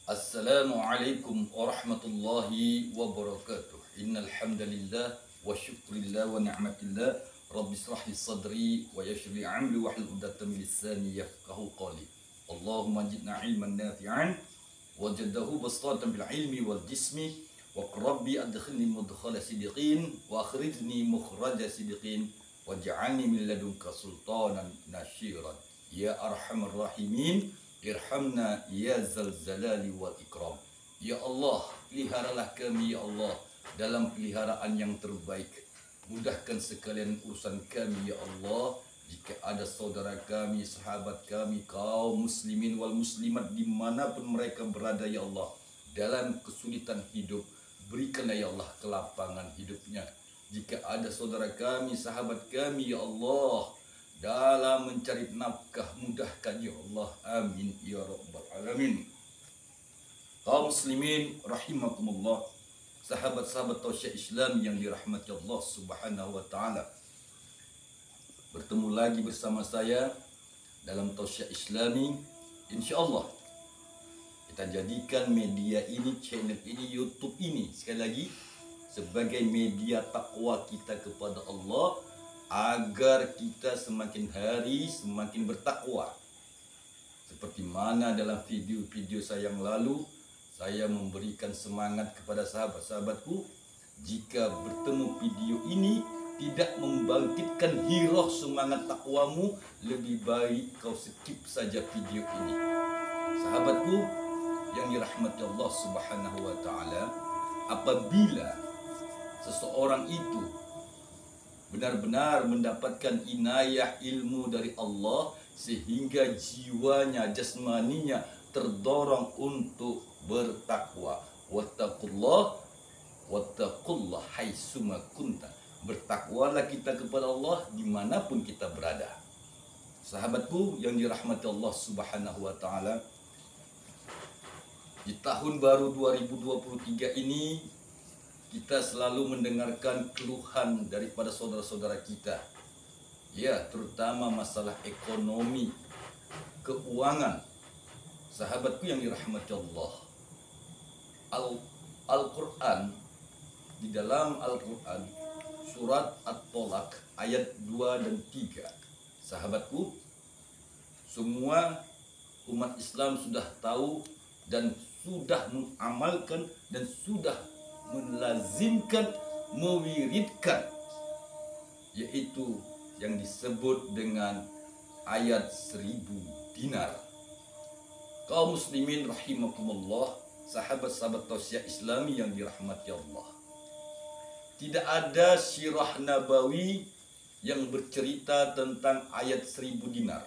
Assalamualaikum warahmatullahi wabarakatuh. Innal hamdalillah wa syukrillah wa ni'matillah. Rabbi israh li sadri wa yassir li amri wahlul 'uqdatam min lisani yafqahu qawli. Allahumma zidna ilman nafi'an wajadahu bastatan bil ilmi wal jismi wa rabbi adkhilni mudkhala sidiqin wa akhrijni mukhraja sidiqin waj'alni min ladunka sultanan nashiran ya arhamar rahimin. Irhamna ya zal zalali wal ikram. Ya Allah, peliharalah kami ya Allah dalam peliharaan yang terbaik. Mudahkan sekalian urusan kami ya Allah. Jika ada saudara kami, sahabat kami, kaum muslimin wal muslimat dimanapun mereka berada ya Allah, dalam kesulitan hidup, berikanlah ya Allah kelapangan hidupnya. Jika ada saudara kami, sahabat kami ya Allah, dalam mencari nafkah, mudahkan ya Allah, amin ya rabbal alamin. Kaum muslimin rahimakumullah, sahabat-sahabat tausiah Islam yang dirahmati Allah subhanahu wa ta'ala, bertemu lagi bersama saya dalam tausiah Islami. InsyaAllah kita jadikan media ini, channel ini, YouTube ini sekali lagi sebagai media takwa kita kepada Allah, agar kita semakin hari semakin bertakwa. Seperti mana dalam video-video saya yang lalu, saya memberikan semangat kepada sahabat-sahabatku, jika bertemu video ini tidak membangkitkan hiroh semangat takwamu, lebih baik kau skip saja video ini. Sahabatku yang dirahmati Allah subhanahu wa ta'ala, apabila seseorang itu benar-benar mendapatkan inayah ilmu dari Allah sehingga jiwanya, jasmaninya terdorong untuk bertakwa. Wattaqullah haitsuma kunta. Bertakwalah kita kepada Allah dimanapun kita berada. Sahabatku yang dirahmati Allah subhanahu wa ta'ala, di tahun baru 2023 ini kita selalu mendengarkan keluhan daripada saudara-saudara kita, ya, terutama masalah ekonomi, keuangan. Sahabatku yang dirahmati Allah, Al-Quran, di dalam Al-Quran surat At-Tolak ayat 2 dan 3, sahabatku, semua umat Islam sudah tahu dan sudah mengamalkan dan sudah melazimkan, mewiridkan, yaitu yang disebut dengan ayat 1000 dinar. Kaum muslimin rahimakumullah, sahabat-sahabat tausiah Islami yang dirahmati Allah, tidak ada sirah nabawi yang bercerita tentang ayat 1000 dinar.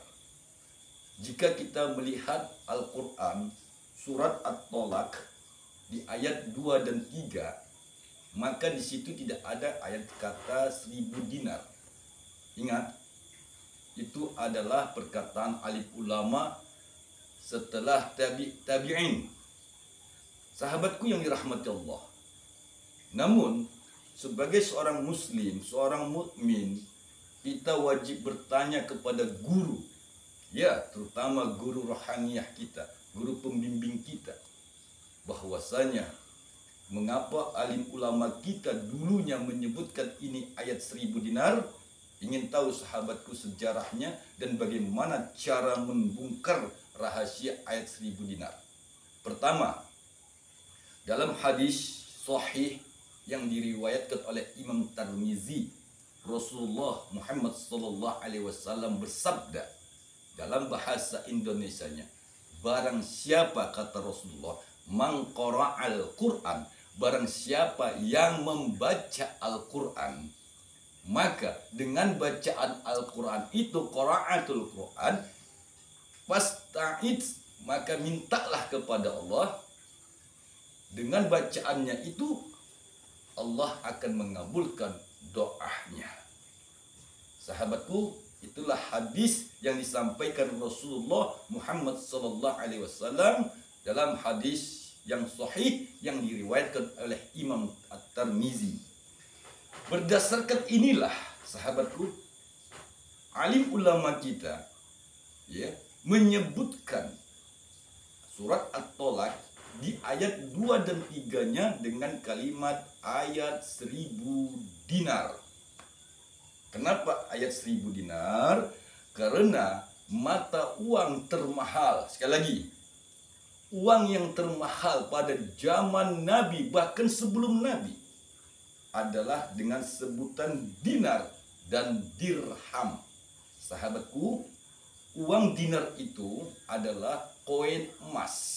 Jika kita melihat Al-Quran surat At-Tolak di ayat 2 dan 3, maka di situ tidak ada ayat kata 1000 dinar. Ingat, itu adalah perkataan alim ulama setelah tabi'in. Sahabatku yang dirahmati Allah, namun sebagai seorang muslim, seorang mukmin, kita wajib bertanya kepada guru, ya, terutama guru rohaniyah kita, guru pembimbing kita, bahwasanya mengapa alim ulama kita dulunya menyebutkan ini ayat 1000 dinar. Ingin tahu sahabatku sejarahnya dan bagaimana cara membongkar rahasia ayat 1000 dinar. Pertama, dalam hadis sahih yang diriwayatkan oleh Imam Tirmizi, Rasulullah Muhammad sallallahu alaihi wasallam bersabda dalam bahasa Indonesianya, barang siapa, kata Rasulullah, mangqara'al Quran, barang siapa yang membaca Al-Quran, maka dengan bacaan Al-Quran itu, qiraatul Quran, fasta'id, maka mintalah kepada Allah. Dengan bacaannya itu Allah akan mengabulkan doanya. Sahabatku, itulah hadis yang disampaikan Rasulullah Muhammad sallallahu alaihi wasallam dalam hadis yang sahih yang diriwayatkan oleh Imam At-Tirmizi. Berdasarkan inilah, sahabatku, alim ulama kita, ya, menyebutkan surat At-Tolak di ayat 2 dan 3-nya dengan kalimat ayat 1000 dinar. Kenapa ayat 1000 dinar? Karena mata uang termahal, sekali lagi, uang yang termahal pada zaman Nabi, bahkan sebelum Nabi, adalah dengan sebutan dinar dan dirham. Sahabatku, uang dinar itu adalah koin emas.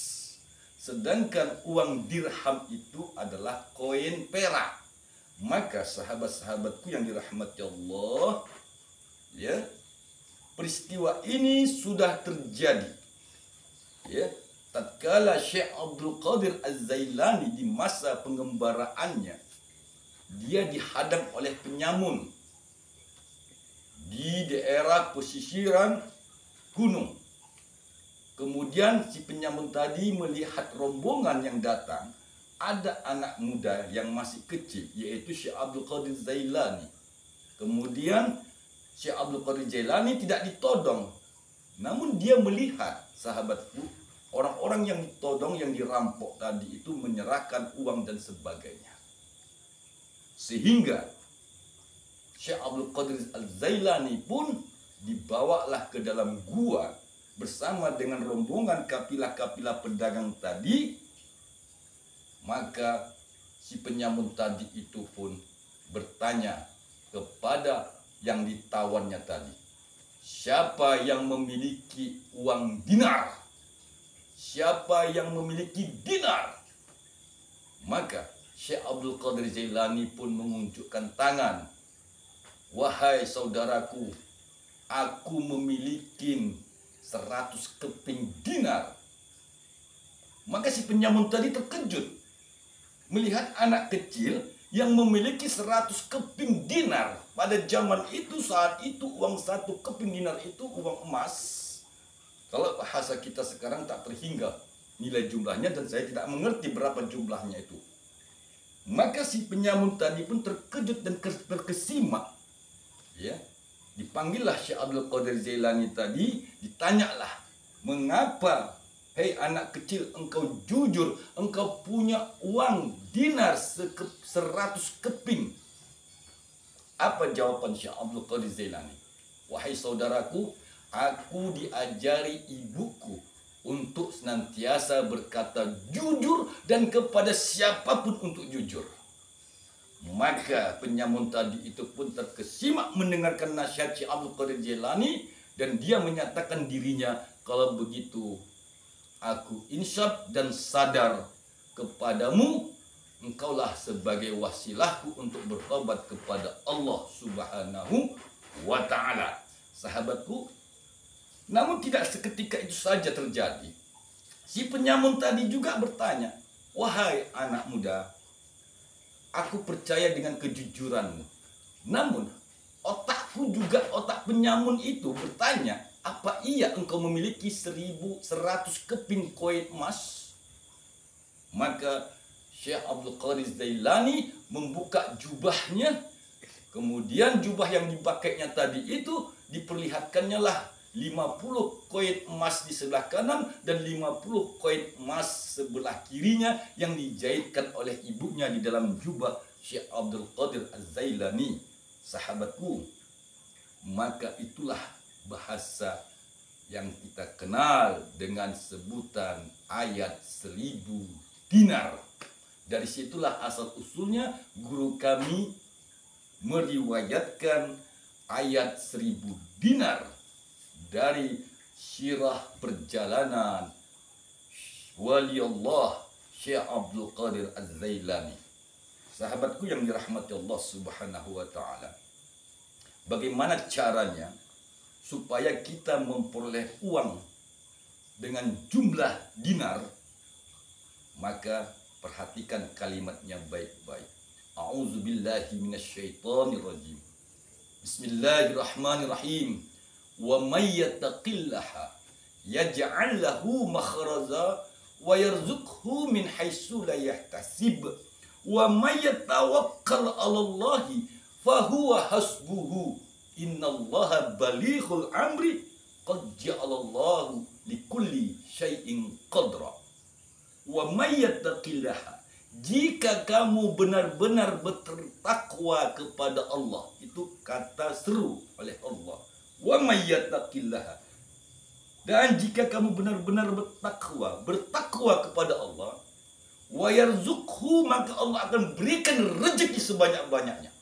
Sedangkan uang dirham itu adalah koin perak. Maka sahabat-sahabatku yang dirahmati Allah, ya, peristiwa ini sudah terjadi. Ya, tatkala Syekh Abdul Qadir Az-Zailani di masa pengembaraannya, dia dihadang oleh penyamun di daerah pesisiran gunung. Kemudian si penyamun tadi melihat rombongan yang datang, ada anak muda yang masih kecil, yaitu Syekh Abdul Qadir Zailani. Kemudian Syekh Abdul Qadir Zailani tidak ditodong, namun dia melihat, sahabatku, orang-orang yang ditodong, yang dirampok tadi itu menyerahkan uang dan sebagainya. Sehingga Syekh Abdul Qadir Al-Zailani pun dibawalah ke dalam gua bersama dengan rombongan kapilah-kapilah pedagang tadi. Maka si penyamun tadi itu pun bertanya kepada yang ditawannya tadi, siapa yang memiliki uang dinar? Siapa yang memiliki dinar? Maka Syekh Abdul Qadir Jailani pun menunjukkan tangan. Wahai saudaraku, aku memiliki 100 keping dinar. Maka si penyamun tadi terkejut melihat anak kecil yang memiliki 100 keping dinar. Pada zaman itu, saat itu, uang 1 keping dinar itu uang emas. Kalau bahasa kita sekarang tak terhingga nilai jumlahnya, dan saya tidak mengerti berapa jumlahnya itu. Maka si penyamun tadi pun terkejut dan terkesima. Ya, dipanggillah Syekh Abdul Qadir Jailani tadi, ditanyalah, mengapa hei anak kecil, engkau jujur, engkau punya uang dinar 100 keping. Apa jawaban Syekh Abdul Qadir Zailani? Wahai saudaraku, aku diajari ibuku untuk senantiasa berkata jujur dan kepada siapapun untuk jujur. Maka penyamun tadi itu pun terkesima mendengarkan nasihat Syekh Abdul Qadir Jailani, dan dia menyatakan dirinya, kalau begitu aku insyaf dan sadar kepadamu, engkaulah sebagai wasilahku untuk bertobat kepada Allah Subhanahu wa ta'ala. Sahabatku, namun tidak seketika itu saja terjadi. Si penyamun tadi juga bertanya, wahai anak muda, aku percaya dengan kejujuranmu. Namun otakku juga, otak penyamun itu bertanya, apa iya engkau memiliki 100 keping koin emas? Maka Syekh Abdul Qadir Zailani membuka jubahnya. Kemudian jubah yang dipakainya tadi itu diperlihatkannya lah 50 koin emas di sebelah kanan dan 50 koin emas sebelah kirinya yang dijahitkan oleh ibunya di dalam jubah Syekh Abdul Qadir Az-Zailani. Sahabatku, maka itulah bahasa yang kita kenal dengan sebutan ayat 1000 dinar. Dari situlah asal usulnya guru kami meriwayatkan ayat 1000 dinar dari sirah perjalanan wali Allah Syekh Abdul Qadir Az-Zailani. Sahabatku yang dirahmati Allah Subhanahu wa ta'ala, bagaimana caranya supaya kita memperoleh uang dengan jumlah dinar? Maka perhatikan kalimatnya baik-baik. A'udzubillahi minasyaitonirrajim. Bismillahirrahmanirrahim. Wa may yattaqillaha yaj'al lahu makhraja wa yarzuqhu min haitsu la yahtasib. Wa may yatawakkal 'alallahi fa huwa hasbuhu. Innallaha balighul amri qad ja'alallahu likulli syai'in qadra. Wa may yattaqillaha, jika kamu benar-benar bertakwa kepada Allah, itu kata seru oleh Allah. Wa may yattaqillaha, dan jika kamu benar-benar bertakwa kepada Allah, wa yarzuqhu, maka Allah akan berikan rezeki sebanyak-banyaknya.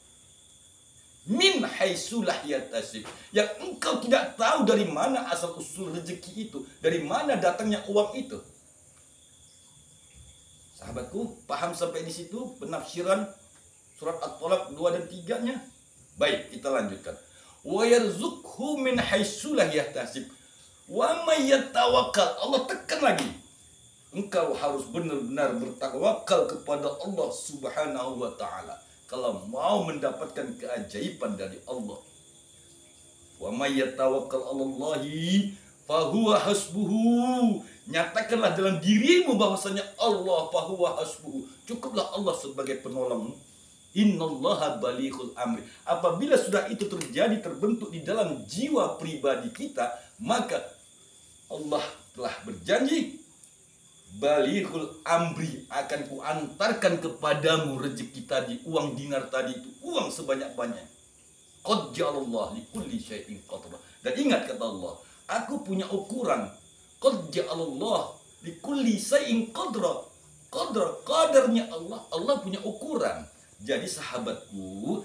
Min haitsu la yahtasib, yang engkau tidak tahu dari mana asal usul rezeki itu, dari mana datangnya uang itu. Sahabatku, paham sampai di situ penafsiran surat At-Talaq 2 dan 3-nya? Baik, kita lanjutkan. Wa yarzuqhu min haitsu la yahtasib wa may yatawakkal. Allah tekan lagi, engkau harus benar-benar bertawakal kepada Allah Subhanahu wa taala kalau mau mendapatkan keajaiban dari Allah. Wa may yatawakkal 'alallahi fahuwa hasbuhu. Nyatakanlah dalam dirimu bahwasanya Allah fahuwa hasbuhu, cukuplah Allah sebagai penolongmu. Innallaha balighul amri. Apabila sudah itu terjadi, terbentuk di dalam jiwa pribadi kita, maka Allah telah berjanji, balighul amri, akan kuantarkan kepadamu rezeki tadi, uang dinar tadi itu, uang sebanyak-banyak. Qad ja'alallahu likulli syai'in qadra. Dan ingat kata Allah, aku punya ukuran. Qad ja'alallahu likulli syai'in qadra. Qadarnya Allah, Allah punya ukuran. Jadi sahabatku,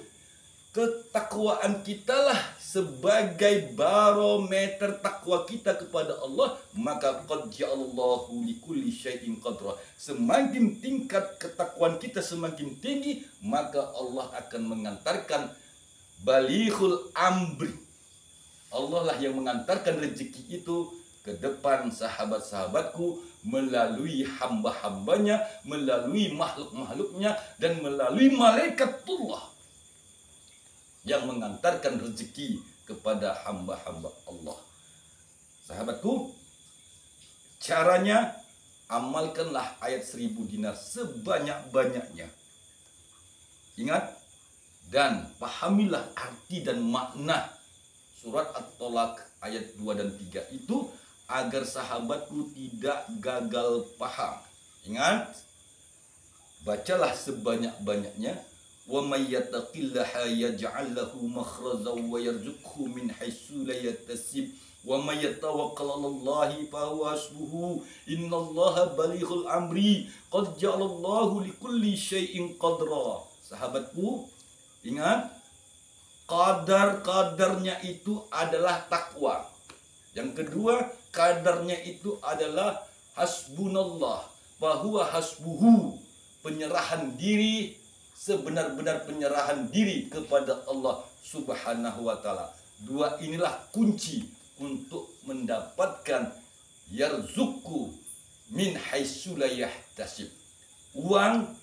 ketakwaan kitalah sebagai barometer takwa kita kepada Allah. Maka qad ja'alallahu likulli syai'in qadra. Semakin tingkat ketakwaan kita semakin tinggi, maka Allah akan mengantarkan balighul amri. Allah lah yang mengantarkan rezeki itu ke depan sahabat-sahabatku melalui hamba-hambanya, melalui makhluk-makhluknya, dan melalui malaikatullah yang mengantarkan rezeki kepada hamba-hamba Allah. Sahabatku, caranya amalkanlah ayat 1000 dinar sebanyak-banyaknya. Ingat dan pahamilah arti dan makna surat At-Talaq ayat 2 dan 3 itu agar sahabatku tidak gagal paham. Ingat, bacalah sebanyak-banyaknya. Wa may yattaqillaha yaj'al lahu makhrajan wa yarzuqhu min haitsu la yahtasib wa may yatawakkal 'alallahi fa huwa hasbuhu innallaha balighul amri qad ja'alallahu likulli syai'in qadra. Sahabatku, ingat, kadarnya itu adalah takwa. Yang kedua, kadarnya itu adalah hasbunallah, bahwa hasbuhu, penyerahan diri, sebenar-benar penyerahan diri kepada Allah Subhanahu wa taala. Dua inilah kunci untuk mendapatkan yarzuqu min haitsu la yahtasib. Uang,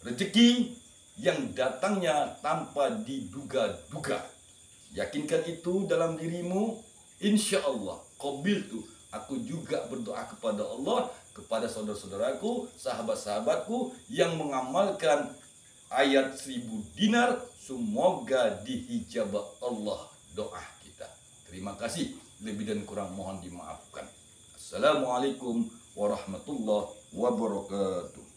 rezeki yang datangnya tanpa diduga-duga. Yakinkan itu dalam dirimu. Insya Allah, qabiltu, aku juga berdoa kepada Allah, kepada saudara-saudaraku, sahabat-sahabatku yang mengamalkan ayat 1000 dinar, semoga dihijabah Allah doa kita. Terima kasih, lebih dan kurang mohon dimaafkan. Assalamualaikum warahmatullahi wabarakatuh.